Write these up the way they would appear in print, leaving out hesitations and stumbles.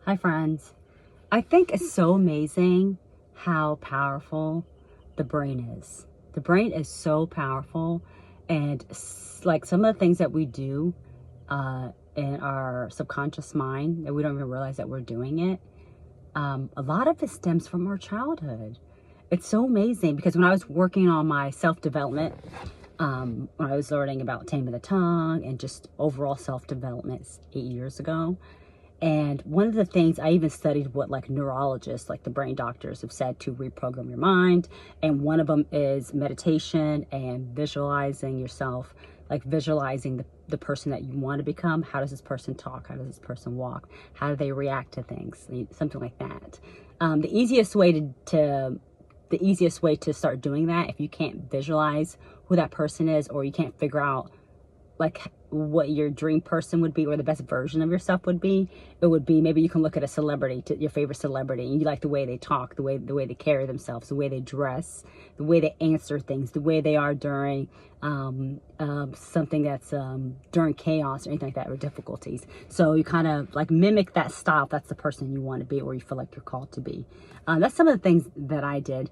Hi, friends. I think it's so amazing how powerful the brain is. The brain is so powerful, and like some of the things that we do in our subconscious mind, that we don't even realize that we're doing it, a lot of it stems from our childhood. It's so amazing because when I was working on my self-development, when I was learning about taming the tongue and just overall self-development 8 years ago, and one of the things, I even studied what like neurologists, like the brain doctors, have said to reprogram your mind. And one of them is meditation and visualizing yourself, like visualizing the person that you want to become. How does this person talk? How does this person walk? How do they react to things? Something like that. The easiest way to start doing that, if you can't visualize who that person is, or you can't figure out like what your dream person would be, or the best version of yourself would be, it would be, maybe you can look at a celebrity, your favorite celebrity, and you like the way they talk, the way they carry themselves, the way they dress, the way they answer things, the way they are during something that's during chaos or anything like that, or difficulties. So you kind of like mimic that style if that's the person you want to be, or you feel like you're called to be. That's some of the things that I did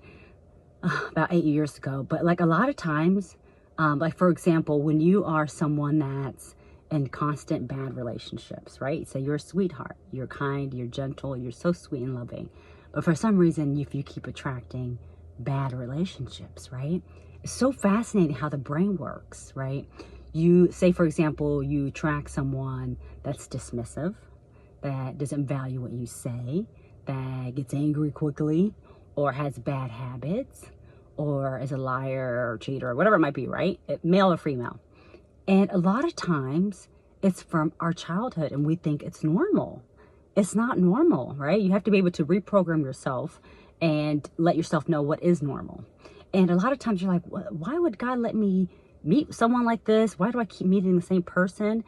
about 8 years ago. But like a lot of times, like for example, when you are someone that's in constant bad relationships, right? So you're a sweetheart, you're kind, you're gentle, you're so sweet and loving. But for some reason, if you keep attracting bad relationships, right? It's so fascinating how the brain works, right? You say, for example, you attract someone that's dismissive, that doesn't value what you say, that gets angry quickly, or has bad habits, or is a liar or cheater or whatever it might be, right? Male or female. And a lot of times it's from our childhood and we think it's normal. It's not normal, right? You have to be able to reprogram yourself and let yourself know what is normal. And a lot of times you're like, why would God let me meet someone like this? Why do I keep meeting the same person?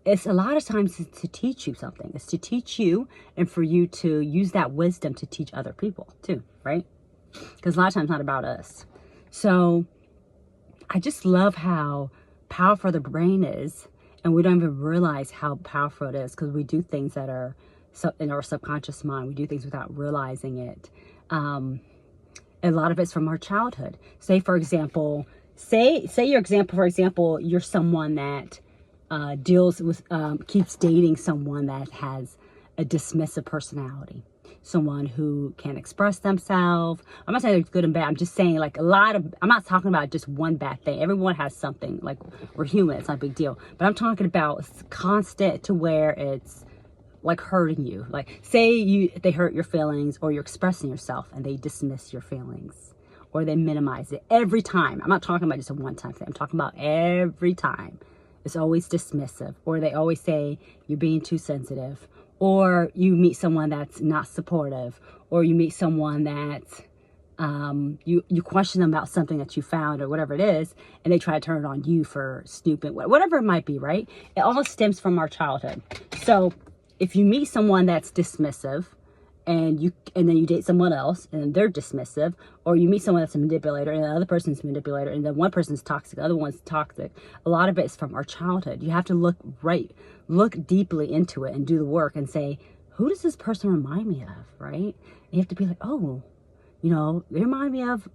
It's a lot of times to teach you something. It's to teach you, and for you to use that wisdom to teach other people too, right? Because a lot of times it's not about us. So I just love how powerful the brain is, and we don't even realize how powerful it is because we do things that are in our subconscious mind. We do things without realizing it. A lot of it's from our childhood. Say, for example, you're someone that deals with, keeps dating someone that has a dismissive personality. Someone who can't express themselves. I'm not saying it's good and bad. I'm just saying like I'm not talking about just one bad thing. Everyone has something, like we're human. It's not a big deal. But I'm talking about it's constant to where it's like hurting you. Like say they hurt your feelings, or you're expressing yourself and they dismiss your feelings, or they minimize it every time. I'm not talking about just a one-time thing. I'm talking about every time. It's always dismissive, or they always say you're being too sensitive. Or you meet someone that's not supportive, or you meet someone that you question them about something that you found or whatever it is, and they try to turn it on you for stupid, whatever it might be, right? It all stems from our childhood. So if you meet someone that's dismissive, and then you date someone else and they're dismissive, or you meet someone that's a manipulator and the other person's a manipulator, and then one person's toxic, the other one's toxic, a lot of it's from our childhood. You have to look deeply into it and do the work and say, who does this person remind me of, right? You have to be like, oh, they remind me of,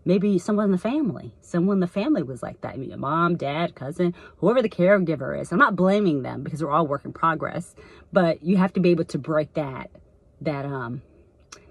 maybe someone in the family. Someone in the family was like that. I mean, mom, dad, cousin, whoever the caregiver is. I'm not blaming them because we're all work in progress, but you have to be able to break that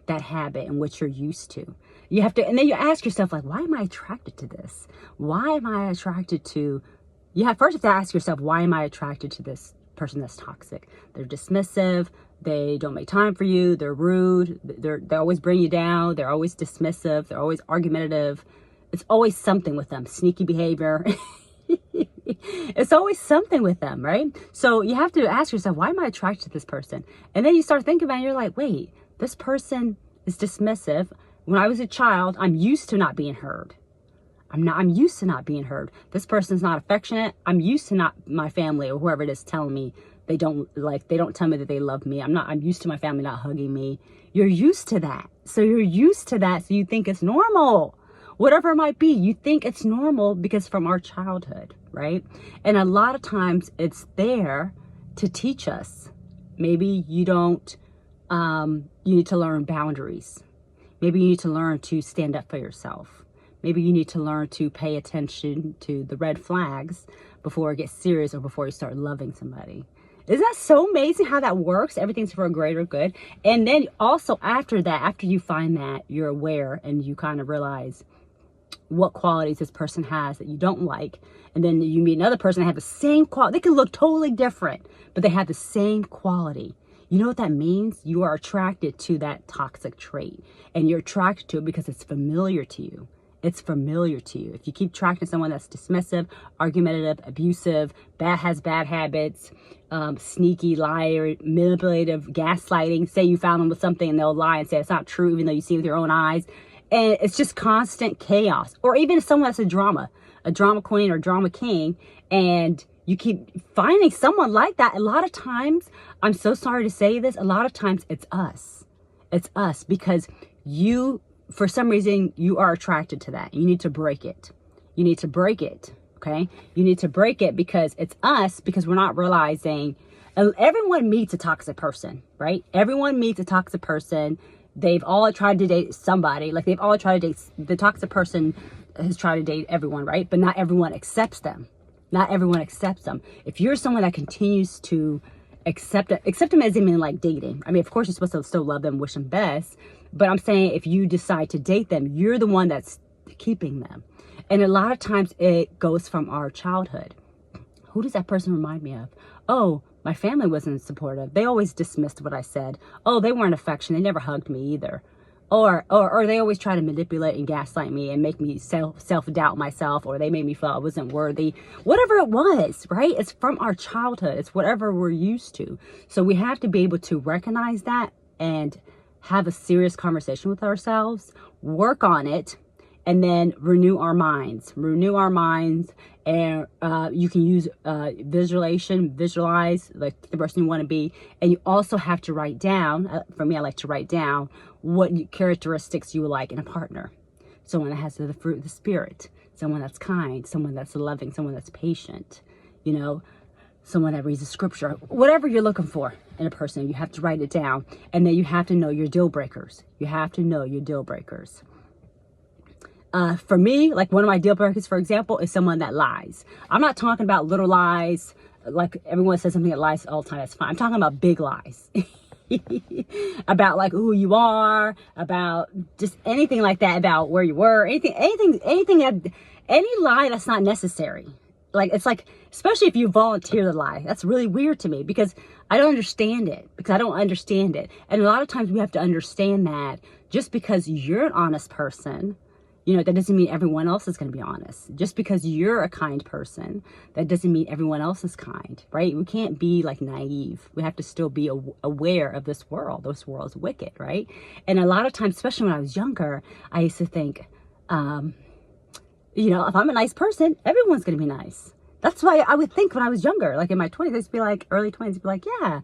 habit and what you're used to. You have to, and then you ask yourself, like, why am I attracted to this? Why am I attracted to, first you have to ask yourself, why am I attracted to this person that's toxic? They're dismissive. They don't make time for you. They're rude. They always bring you down. They're always dismissive. They're always argumentative. It's always something with them. Sneaky behavior. It's always something with them, right? So you have to ask yourself, why am I attracted to this person? And then you start thinking about it, and you're like, wait, this person is dismissive. When I was a child, I'm used to not being heard. I'm used to not being heard. This person's not affectionate. I'm used to not my family or whoever it is telling me they don't tell me that they love me. I'm used to my family not hugging me. You're used to that. So you're used to that. So you think it's normal. Whatever it might be, you think it's normal because from our childhood, right? And a lot of times it's there to teach us Maybe you don't, you need to learn boundaries. Maybe you need to learn to stand up for yourself. Maybe you need to learn to pay attention to the red flags before it gets serious or before you start loving somebody. Isn't that so amazing how that works? Everything's for a greater good. And then also after that, after you find that, you're aware and you kind of realize what qualities this person has that you don't like. And then you meet another person that have the same quality. They can look totally different, but they have the same quality. You know what that means? You are attracted to that toxic trait, and you're attracted to it because it's familiar to you. It's familiar to you. If you keep attracting someone that's dismissive, argumentative, abusive, has bad habits, sneaky, liar, manipulative, gaslighting, say you found them with something and they'll lie and say it's not true even though you see it with your own eyes. And it's just constant chaos. Or even if someone that's a drama queen or drama king, and you keep finding someone like that, a lot of times, I'm so sorry to say this, a lot of times it's us. It's us because you, for some reason, you are attracted to that. You need to break it. You need to break it, okay? You need to break it because it's us, because we're not realizing, everyone meets a toxic person, right? Everyone meets a toxic person. They've all tried to date somebody. Like, they've all tried to date, the toxic person has tried to date everyone, right? But not everyone accepts them. Not everyone accepts them. If you're someone that continues to accept them as in like dating. I mean, of course, you're supposed to still love them, wish them best. But I'm saying if you decide to date them, you're the one that's keeping them. And a lot of times it goes from our childhood. Who does that person remind me of? Oh, my family wasn't supportive. They always dismissed what I said. Oh, they weren't affectionate. They never hugged me either. Or they always try to manipulate and gaslight me and make me self-doubt myself, or they made me feel I wasn't worthy. Whatever it was, right? It's from our childhood. It's whatever we're used to. So we have to be able to recognize that and have a serious conversation with ourselves, work on it, and then renew our minds. And you can use visualize like the person you want to be. And you also have to write down, for me, I like to write down what characteristics you would like in a partner. Someone that has the fruit of the spirit, someone that's kind, someone that's loving, someone that's patient, you know, someone that reads the scripture. Whatever you're looking for in a person, you have to write it down. And then you have to know your deal breakers. You have to know your deal breakers. For me, like one of my deal breakers, for example, is someone that lies. I'm not talking about little lies, like everyone says something that lies all the time. That's fine. I'm talking about big lies. About like who you are, about just anything like that, about where you were, anything, any lie that's not necessary. Like, it's like, especially if you volunteer to lie, that's really weird to me because I don't understand it, And a lot of times we have to understand that just because you're an honest person, you know, that doesn't mean everyone else is going to be honest. Just because you're a kind person, that doesn't mean everyone else is kind, right? We can't be like naive. We have to still be aware of this world. This world is wicked, right? And a lot of times, especially when I was younger, I used to think, you know, if I'm a nice person, everyone's going to be nice. That's why I would think when I was younger, like in my 20s, I'd be like, early 20s, I'd be like, yeah,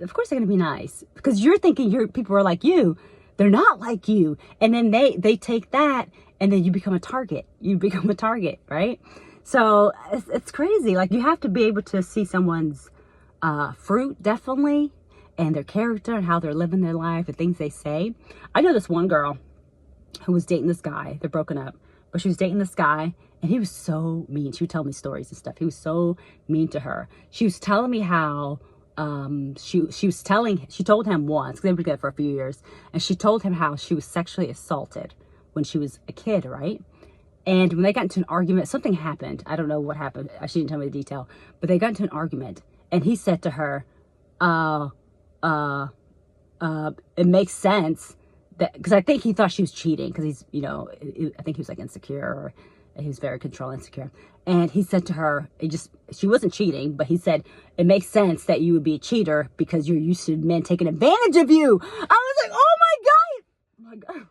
of course they're going to be nice. Because you're thinking people are like you. They're not like you. And then they take that and then you become a target. Right? So it's crazy. Like, you have to be able to see someone's fruit, definitely, and their character and how they're living their life, the things they say. I know this one girl who was dating this guy. They're broken up. But she was dating this guy, and he was so mean. She would tell me stories and stuff. He was so mean to her. She was telling me how she told him once, because they were together for a few years, and she told him how she was sexually assaulted when she was a kid, right? And when they got into an argument, something happened. I don't know what happened. She didn't tell me the detail, but they got into an argument, and he said to her, it makes sense that, because I think he thought she was cheating, because he's, you know, I think he was like insecure, or he was very control insecure. And he said to her, she wasn't cheating, but he said, it makes sense that you would be a cheater because you're used to men taking advantage of you. I was like, oh my God.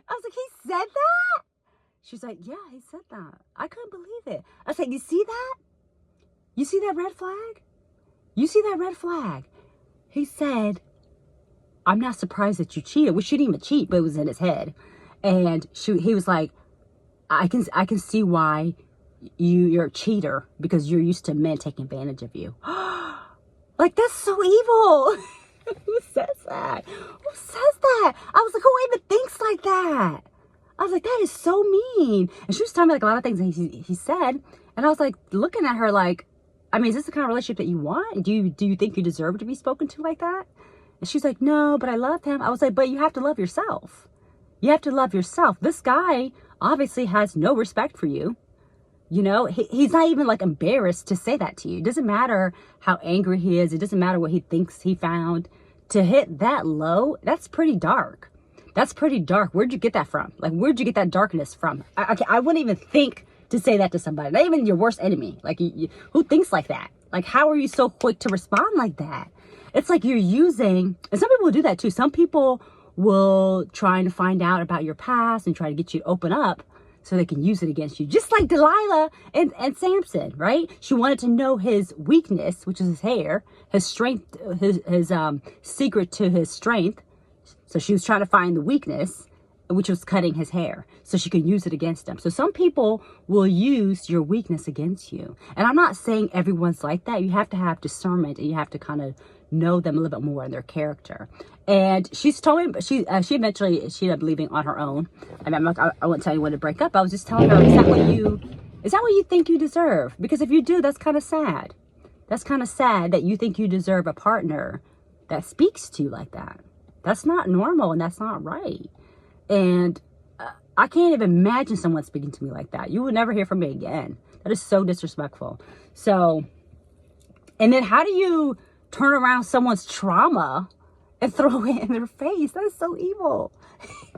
I was like, he said that? She's like, yeah, he said that. I couldn't believe it. I was like, you see that? You see that red flag? You see that red flag? He said, I'm not surprised that you cheated. We shouldn't even cheat, but it was in his head. And he was like, I can see why you're a cheater, because you're used to men taking advantage of you. Like, that's so evil. Who says that? Who says that? I was like, who even thinks like that? I was like, that is so mean. And she was telling me like a lot of things that he said. And I was like looking at her like, I mean, is this the kind of relationship that you want? Do you think you deserve to be spoken to like that? And she's like, no, but I love him. I was like, but you have to love yourself. You have to love yourself. This guy obviously has no respect for you. You know, he's not even like embarrassed to say that to you. It doesn't matter how angry he is. It doesn't matter what he thinks he found. To hit that low, that's pretty dark. That's pretty dark. Where'd you get that from? Like, where'd you get that darkness from? I wouldn't even think to say that to somebody. Not even your worst enemy. Like, who thinks like that? Like, how are you so quick to respond like that? It's like you're using, and some people do that too. Some people will try to find out about your past and try to get you to open up so they can use it against you. Just like Delilah and Samson, right? She wanted to know his weakness, which is his hair, his strength, his secret to his strength. So she was trying to find the weakness, which was cutting his hair, so she could use it against him. So some people will use your weakness against you. And I'm not saying everyone's like that. You have to have discernment, and you have to kind of know them a little bit more in their character. And she's told me, she eventually, she ended up leaving on her own. I mean, I won't tell you when to break up. I was just telling her, is that what you think you deserve? Because if you do, that's kind of sad. That's kind of sad that you think you deserve a partner that speaks to you like that. That's not normal, and that's not right. And I can't even imagine someone speaking to me like that. You will never hear from me again. That is so disrespectful. So, and then how do you turn around someone's trauma and throw it in their face? That is so evil.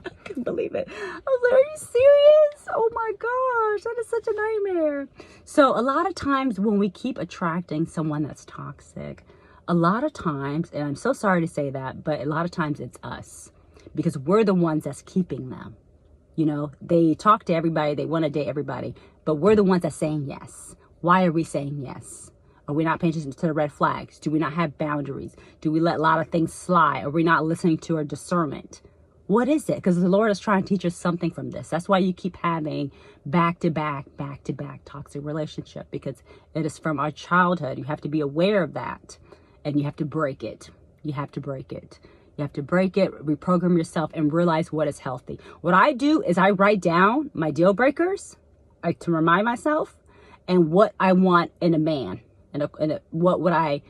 I couldn't believe it. I was like, are you serious? Oh my gosh, that is such a nightmare. So a lot of times when we keep attracting someone that's toxic, a lot of times, and I'm so sorry to say that, but a lot of times it's us, because we're the ones that's keeping them. You know, they talk to everybody, they want to date everybody, but we're the ones that's saying yes. Why are we saying yes? Are we not paying attention to the red flags? Do we not have boundaries? Do we let a lot of things slide? Are we not listening to our discernment? What is it? Because the Lord is trying to teach us something from this. That's why you keep having back-to-back toxic relationship, because it is from our childhood. You have to be aware of that, and you have to break it. You have to break it. You have to break it, reprogram yourself, and realize what is healthy. What I do is I write down my deal breakers to remind myself, and what I want in a man, and what would I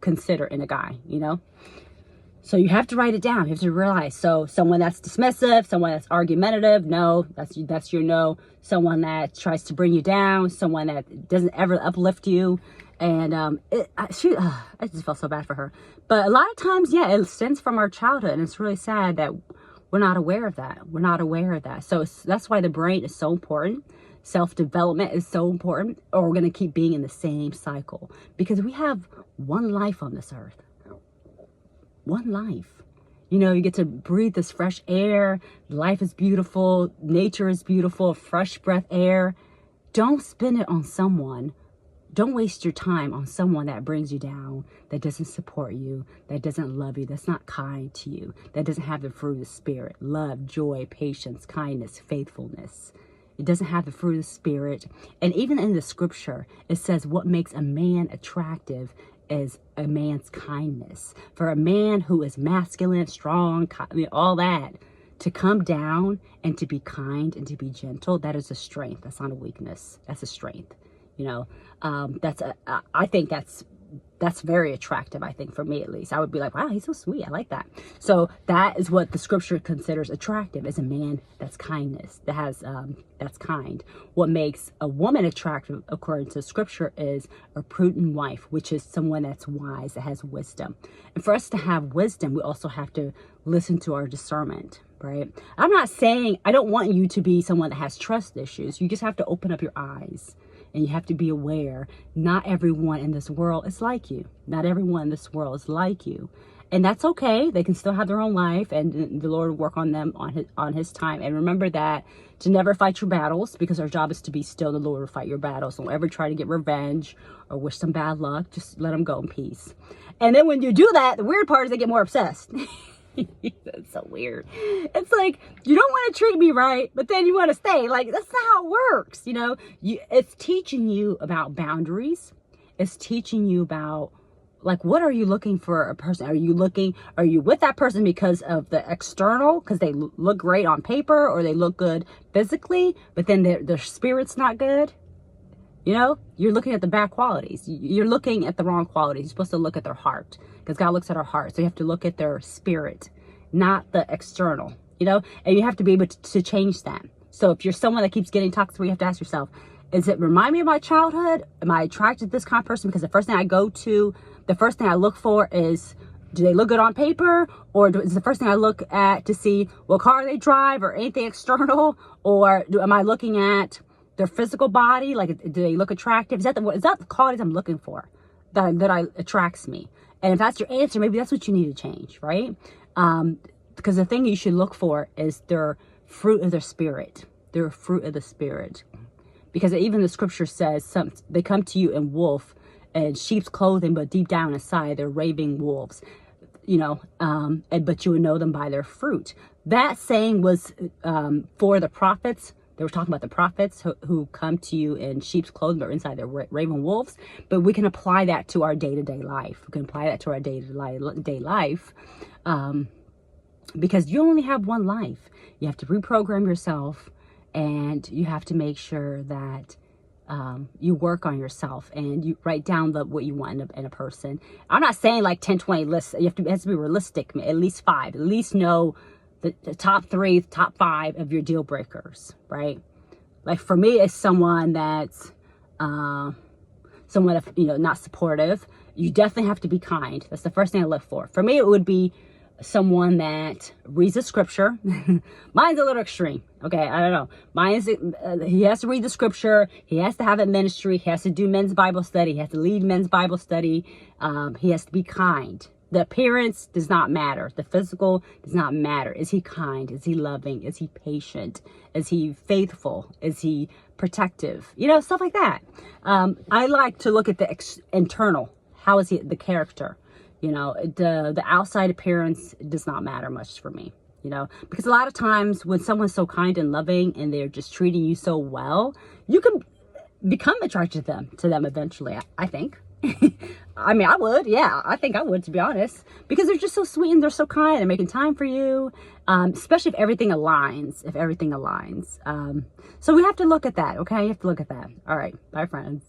consider in a guy, you know? So you have to write it down. You have to realize. So someone that's dismissive, someone that's argumentative, no, that's your no. Someone that tries to bring you down, someone that doesn't ever uplift you. And I just felt so bad for her. But a lot of times, yeah, it stems from our childhood, and it's really sad that we're not aware of that. We're not aware of that. So that's why the brain is so important. Self-development is so important, or we're going to keep being in the same cycle, because we have one life on this earth. One life. You know, you get to breathe this fresh air. Life is beautiful. Nature is beautiful. Fresh breath air. Don't spend it on someone. Don't waste your time on someone that brings you down, that doesn't support you, that doesn't love you, that's not kind to you, that doesn't have the fruit of the Spirit: love, joy, patience, kindness, faithfulness. It doesn't have the fruit of the Spirit. And even in the scripture, it says what makes a man attractive is a man's kindness. For a man who is masculine, strong, all that, to come down and to be kind and to be gentle, that is a strength. That's not a weakness. That's a strength. You know, I think that's very attractive. I think, for me at least, I would be like, wow, he's so sweet. I like that. So that is what the scripture considers attractive, is a man that's kindness, that has, that's kind. What makes a woman attractive, according to scripture, is a prudent wife, which is someone that's wise, that has wisdom. And for us to have wisdom, we also have to listen to our discernment, right? I'm not saying, I don't want you to be someone that has trust issues. You just have to open up your eyes. And you have to be aware, not everyone in this world is like you. Not everyone in this world is like you. And that's okay. They can still have their own life, and the Lord will work on them on his time. And remember that, to never fight your battles, because our job is to be still. The Lord will fight your battles. Don't ever try to get revenge or wish them bad luck. Just let them go in peace. And then when you do that, the weird part is they get more obsessed. That's so weird. It's like, you don't want to treat me right, but then you want to stay. Like, that's not how it works. You know, it's teaching you about boundaries. It's teaching you about, like, what are you looking for a person? Are you with that person because of the external, because they look great on paper, or they look good physically, but then their spirit's not good? You know, you're looking at the bad qualities. You're looking at the wrong qualities. You're supposed to look at their heart, because God looks at our heart. So you have to look at their spirit, not the external, you know, and you have to be able to change that. So if you're someone that keeps getting toxic, you have to ask yourself, is it remind me of my childhood? Am I attracted to this kind of person? Because the first thing I look for is, do they look good on paper? Or is the first thing I look at to see what car they drive, or anything external? Or am I looking at their physical body? Like, do they look attractive? Is that the qualities I'm looking for that attracts me? And if that's your answer, maybe that's what you need to change, right? Because the thing you should look for is their fruit of their spirit, their fruit of the spirit. Because even the scripture says they come to you in wolf and sheep's clothing, but deep down inside they're raving wolves, you know, but you would know them by their fruit. That saying was for the prophets. They were talking about the prophets who come to you in sheep's clothing, but inside they're raven wolves. But we can apply that to our day-to-day life. We can apply that to our day-to-day life, because you only have one life. You have to reprogram yourself, and you have to make sure that you work on yourself, and you write down what you want in a person. I'm not saying like 10, 20 lists. It has to be realistic. At least 5. At least know the top 3, top 5 of your deal breakers, right? Like for me, it's someone that's someone, you know, not supportive. You definitely have to be kind. That's the first thing I look for. For me, it would be someone that reads the scripture. Mine's a little extreme. Okay, I don't know. Mine's he has to read the scripture. He has to have a ministry. He has to do men's Bible study. He has to lead men's Bible study. He has to be kind. The appearance does not matter. The physical does not matter. Is he kind? Is he loving? Is he patient? Is he faithful? Is he protective? You know, stuff like that. I like to look at the internal. How is the character? You know, the outside appearance does not matter much for me, you know, because a lot of times when someone's so kind and loving and they're just treating you so well, you can become attracted to them eventually, I think. I mean, I would. Yeah, I think I would, to be honest, because they're just so sweet and they're so kind. They're making time for you, especially if everything aligns. So we have to look at that. Okay, you have to look at that. All right. Bye, friends.